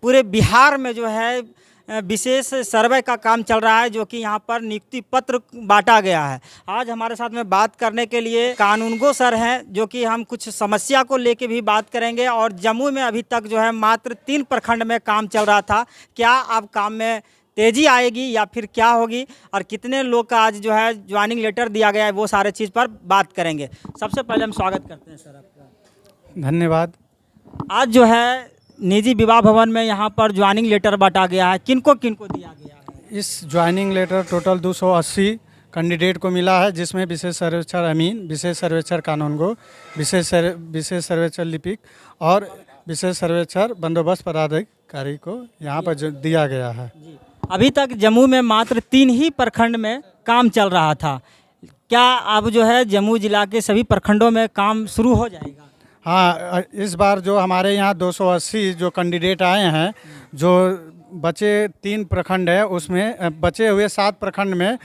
पूरे बिहार में जो है विशेष सर्वे का काम चल रहा है, जो कि यहाँ पर नियुक्ति पत्र बांटा गया है। आज हमारे साथ में बात करने के लिए कानूनगो सर हैं, जो कि हम कुछ समस्या को लेके भी बात करेंगे। और जम्मू में अभी तक जो है मात्र 3 प्रखंड में काम चल रहा था, क्या अब काम में तेज़ी आएगी या फिर क्या होगी, और कितने लोग का आज जो है ज्वाइनिंग लेटर दिया गया है, वो सारे चीज़ पर बात करेंगे। सबसे पहले हम स्वागत करते हैं सर आपका। धन्यवाद। आज जो है निजी विवाह भवन में यहाँ पर ज्वाइनिंग लेटर बांटा गया है, किनको किनको दिया गया है? इस ज्वाइनिंग लेटर टोटल 280 कैंडिडेट को मिला है, जिसमें विशेष सर्वेक्षण अमीन, विशेष सर्वेक्षण कानूनगो, विशेष सर्वेक्षण लिपिक और विशेष सर्वेक्षण बंदोबस्त पदाधिकारी को यहाँ पर जो दिया गया है। अभी तक जम्मू में मात्र 3 ही प्रखंड में काम चल रहा था, क्या अब जो है जम्मू जिला के सभी प्रखंडों में काम शुरू हो जाएगा? हाँ, इस बार जो हमारे यहाँ 280 जो कैंडिडेट आए हैं, जो बचे 3 प्रखंड है, उसमें बचे हुए 7 प्रखंड में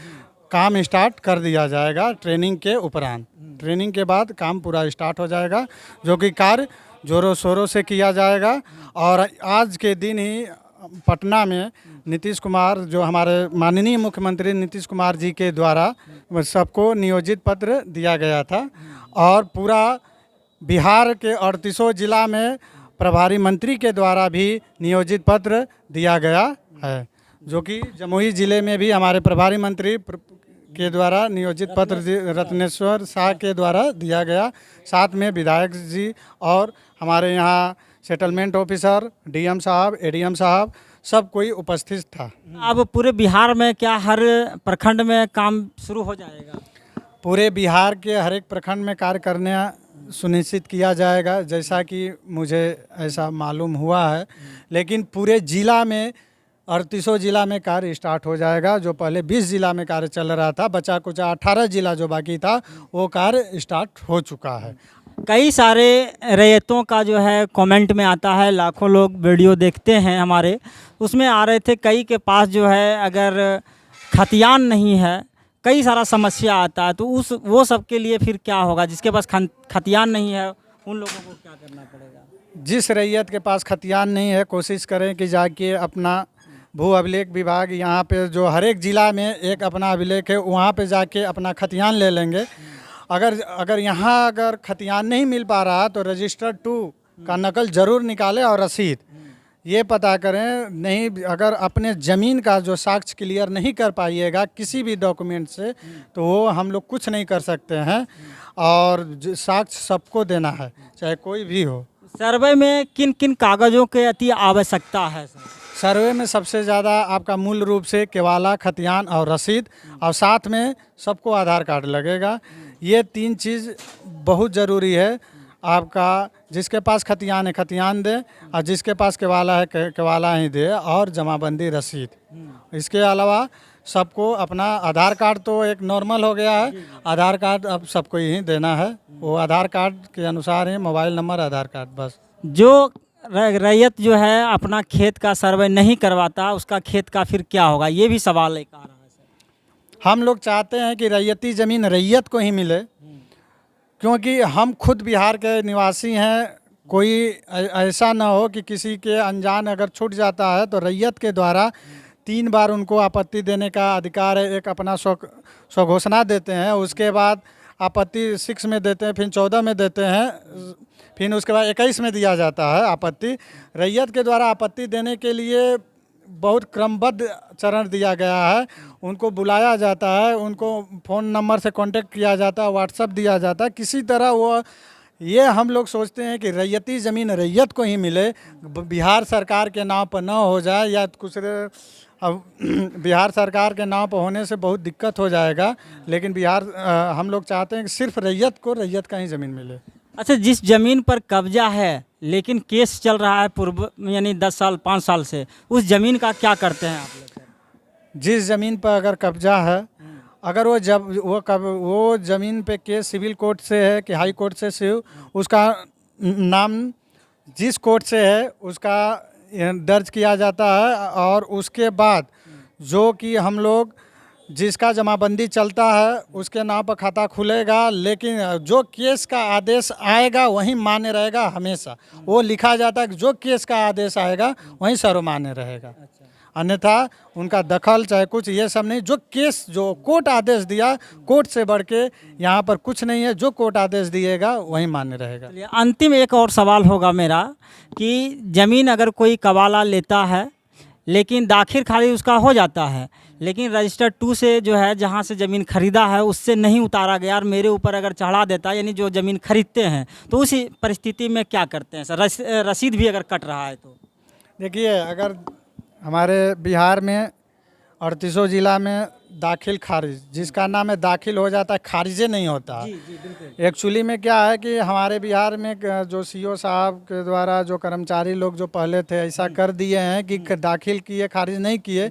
काम स्टार्ट कर दिया जाएगा ट्रेनिंग के उपरांत। ट्रेनिंग के बाद काम पूरा स्टार्ट हो जाएगा, जो कि कार्य जोरों शोरों से किया जाएगा। और आज के दिन ही पटना में नीतीश कुमार, जो हमारे माननीय मुख्यमंत्री नीतीश कुमार जी के द्वारा सबको नियोजित पत्र दिया गया था, और पूरा बिहार के 38 जिला में प्रभारी मंत्री के द्वारा भी नियोजित पत्र दिया गया है, जो कि जमुई ज़िले में भी हमारे प्रभारी मंत्री के द्वारा नियोजित पत्र रत्नेश्वर शाह के द्वारा दिया गया। साथ में विधायक जी और हमारे यहाँ सेटलमेंट ऑफिसर, डीएम साहब, एडीएम साहब, सब कोई उपस्थित था। अब पूरे बिहार में क्या हर प्रखंड में काम शुरू हो जाएगा? पूरे बिहार के हर एक प्रखंड में कार्य करने सुनिश्चित किया जाएगा, जैसा कि मुझे ऐसा मालूम हुआ है। लेकिन पूरे ज़िला में 38 जिला में कार्य स्टार्ट हो जाएगा। जो पहले 20 जिला में कार्य चल रहा था, बचा कुछ 18 जिला जो बाकी था, वो कार्य स्टार्ट हो चुका है। कई सारे रैयतों का जो है कमेंट में आता है, लाखों लोग वीडियो देखते हैं हमारे, उसमें आ रहे थे कई के पास जो है अगर खतियान नहीं है, कई सारा समस्या आता है, तो वो सब के लिए फिर क्या होगा? जिसके पास खतियान नहीं है उन लोगों को क्या करना पड़ेगा? जिस रैयत के पास खतियान नहीं है, कोशिश करें कि जाके अपना भू अभिलेख विभाग, यहाँ पे जो हर एक ज़िला में एक अपना अभिलेख है, वहाँ पे जाके अपना खतियान ले लेंगे। अगर यहाँ अगर खतियान नहीं मिल पा रहा तो रजिस्टर 2 का नकल ज़रूर निकालें, और रसीद ये पता करें। नहीं, अगर अपने ज़मीन का जो साक्ष्य क्लियर नहीं कर पाइएगा किसी भी डॉक्यूमेंट से, तो वो हम लोग कुछ नहीं कर सकते हैं, और साक्ष्य सबको देना है, चाहे कोई भी हो। सर्वे में किन किन कागज़ों के अति आवश्यकता है सर? सर्वे में सबसे ज़्यादा आपका मूल रूप से केवाला, खतियान और रसीद, और साथ में सबको आधार कार्ड लगेगा। ये 3 चीज़ बहुत ज़रूरी है। आपका जिसके पास खतियान है खतियान दे, और जिसके पास केवाला है केवाला ही दे, और जमाबंदी रसीद। इसके अलावा सबको अपना आधार कार्ड तो एक नॉर्मल हो गया है, आधार कार्ड अब सबको ही देना है। वो आधार कार्ड के अनुसार ही मोबाइल नंबर, आधार कार्ड, बस। जो रैयत जो है अपना खेत का सर्वे नहीं करवाता, उसका खेत का फिर क्या होगा? ये भी सवाल एक आ रहा है सर। हम लोग चाहते हैं कि रैयती ज़मीन रैयत को ही मिले, क्योंकि हम खुद बिहार के निवासी हैं। कोई ऐसा ना हो कि किसी के अनजान अगर छूट जाता है, तो रैयत के द्वारा 3 बार उनको आपत्ति देने का अधिकार है। एक अपना स्वघोषणा देते हैं, उसके बाद आपत्ति 6 में देते हैं, फिर 14 में देते हैं, फिर उसके बाद 21 में दिया जाता है आपत्ति। रैयत के द्वारा आपत्ति देने के लिए बहुत क्रमबद्ध चरण दिया गया है। उनको बुलाया जाता है, उनको फ़ोन नंबर से कांटेक्ट किया जाता है, व्हाट्सएप दिया जाता है। किसी तरह वो ये हम लोग सोचते हैं कि रैयती ज़मीन रैयत को ही मिले, बिहार सरकार के नाम पर ना हो जाए, या कुछ अब बिहार सरकार के नाम पर होने से बहुत दिक्कत हो जाएगा। लेकिन हम लोग चाहते हैं कि सिर्फ रैयत को रैयत का ही ज़मीन मिले। अच्छा, जिस ज़मीन पर कब्जा है लेकिन केस चल रहा है पूर्व यानी 10 साल 5 साल से, उस ज़मीन का क्या करते हैं आप लोग? जिस ज़मीन पर अगर कब्जा है, अगर वो ज़मीन पे केस सिविल कोर्ट से है कि हाई कोर्ट से, उसका नाम जिस कोर्ट से है उसका दर्ज किया जाता है, और उसके बाद जो कि हम लोग जिसका जमाबंदी चलता है उसके नाम पर खाता खुलेगा, लेकिन जो केस का आदेश आएगा वही मान्य रहेगा हमेशा। वो लिखा जाता है कि जो केस का आदेश आएगा वही सर्वमान्य रहेगा, अन्यथा उनका दखल चाहे कुछ ये सब नहीं। जो केस जो कोर्ट आदेश दिया, कोर्ट से बढ़ के यहाँ पर कुछ नहीं है, जो कोर्ट आदेश दिएगा वही मान्य रहेगा। चलिए, अंतिम एक और सवाल होगा मेरा कि ज़मीन अगर कोई कबाला लेता है लेकिन दाखिल खारिज उसका हो जाता है, लेकिन रजिस्टर 2 से जो है जहाँ से ज़मीन खरीदा है उससे नहीं उतारा गया और मेरे ऊपर अगर चढ़ा देता है, यानी जो ज़मीन खरीदते हैं, तो उसी परिस्थिति में क्या करते हैं सर? रसीद भी अगर कट रहा है तो? देखिए, अगर हमारे बिहार में 38 ज़िला में दाखिल खारिज, जिसका नाम है दाखिल हो जाता है, खारिजे नहीं होता है। एक्चुअली में क्या है कि हमारे बिहार में जो सीओ साहब के द्वारा जो कर्मचारी लोग जो पहले थे ऐसा कर दिए हैं कि दाखिल किए खारिज नहीं किए,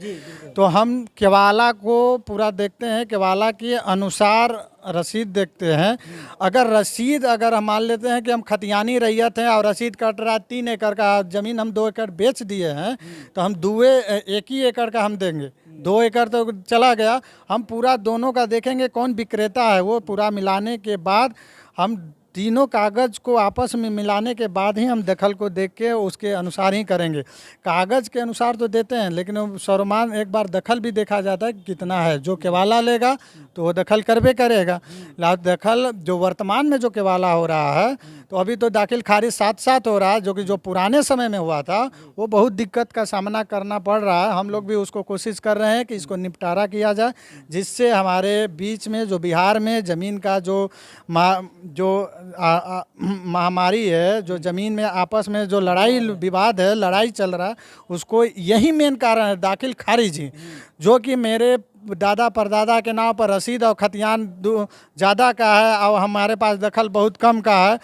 तो हम केवाला को पूरा देखते हैं, केवाला के अनुसार रसीद देखते हैं। अगर रसीद अगर हम मान लेते हैं कि हम खतियानी रैयत हैं और रसीद कट रहा है 3 एकड़ का, ज़मीन हम 2 एकड़ बेच दिए हैं, तो हम 1 ही एकड़ का हम देंगे। 2 एकड़ तो चला गया, हम पूरा दोनों का देखेंगे कौन विक्रेता है, वो पूरा मिलाने के बाद हम तीनों कागज़ को आपस में मिलाने के बाद ही हम दखल को देख के उसके अनुसार ही करेंगे। कागज़ के अनुसार तो देते हैं, लेकिन वो सर्वमान एक बार दखल भी देखा जाता है कि कितना है। जो केवाला लेगा तो वो दखल करबे करेगा। दखल जो वर्तमान में जो केवाला हो रहा है, तो अभी तो दाखिल खारिज साथ साथ हो रहा है, जो कि जो पुराने समय में हुआ था वो बहुत दिक्कत का सामना करना पड़ रहा है। हम लोग भी उसको कोशिश कर रहे हैं कि इसको निपटारा किया जाए, जिससे हमारे बीच में जो बिहार में ज़मीन का जो महामारी है, जो ज़मीन में आपस में जो लड़ाई विवाद है, लड़ाई चल रहा है, उसको यही मेन कारण है दाखिल खारिज ही। जो कि मेरे दादा परदादा के नाम पर रसीद और खतियान ज़्यादा का है और हमारे पास दखल बहुत कम का है,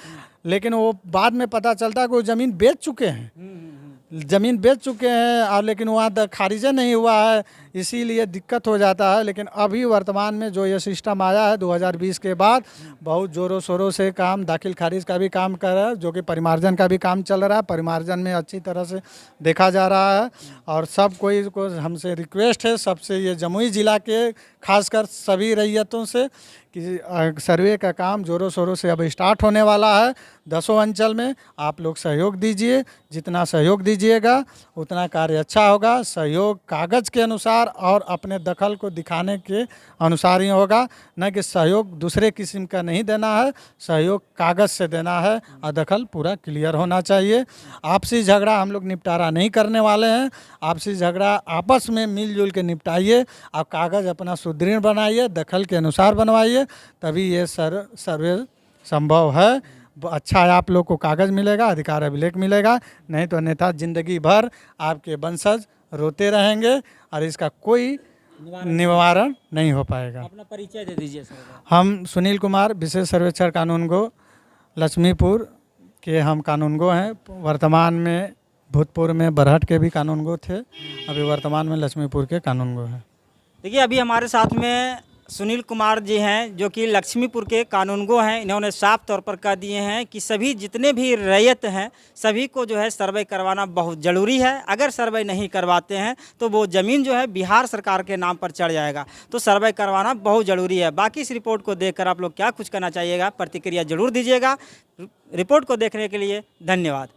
लेकिन वो बाद में पता चलता है कि वो ज़मीन बेच चुके हैं, ज़मीन बेच चुके हैं और लेकिन वहाँ खारिजे नहीं हुआ है, इसीलिए दिक्कत हो जाता है। लेकिन अभी वर्तमान में जो ये सिस्टम आया है 2020 के बाद, बहुत ज़ोरों शोरों से काम दाखिल खारिज का भी काम कर रहा है, जो कि परिमार्जन का भी काम चल रहा है। परिमार्जन में अच्छी तरह से देखा जा रहा है और सब कोई को हमसे रिक्वेस्ट है, सबसे ये जमुई ज़िला के खासकर सभी रैयतों से कि सर्वे का काम ज़ोरों शोरों से अब स्टार्ट होने वाला है 10 अंचल में। आप लोग सहयोग दीजिए, जितना सहयोग दीजिएगा उतना कार्य अच्छा होगा। सहयोग कागज़ के अनुसार और अपने दखल को दिखाने के अनुसार ही होगा, न कि सहयोग दूसरे किस्म का नहीं देना है, सहयोग कागज़ से देना है और दखल पूरा क्लियर होना चाहिए। आपसी झगड़ा हम लोग निपटारा नहीं करने वाले हैं, आपसी झगड़ा आपस में मिलजुल के निपटाइए। आप कागज़ अपना सुदृढ़ बनाइए, दखल के अनुसार बनवाइए, तभी ये सर्वे संभव है। अच्छा है, आप लोग को कागज़ मिलेगा, अधिकार अभिलेख मिलेगा, नहीं तो अन्यथा ज़िंदगी भर आपके वंशज रोते रहेंगे और इसका कोई निवारण नहीं हो पाएगा। अपना परिचय दे दीजिए सर। हम सुनील कुमार, विशेष सर्वेक्षण कानूनगो, लक्ष्मीपुर के हम कानूनगो हैं। वर्तमान में भूतपूर्व में बरहट के भी कानूनगो थे, अभी वर्तमान में लक्ष्मीपुर के कानूनगो हैं। देखिए, अभी हमारे साथ में सुनील कुमार जी हैं, जो कि लक्ष्मीपुर के कानूनगो हैं। इन्होंने साफ तौर पर कह दिए हैं कि सभी जितने भी रैयत हैं सभी को जो है सर्वे करवाना बहुत ज़रूरी है। अगर सर्वे नहीं करवाते हैं तो वो ज़मीन जो है बिहार सरकार के नाम पर चढ़ जाएगा, तो सर्वे करवाना बहुत ज़रूरी है। बाकी इस रिपोर्ट को देखकर आप लोग क्या कुछ करना चाहिएगा, प्रतिक्रिया ज़रूर दीजिएगा। रिपोर्ट को देखने के लिए धन्यवाद।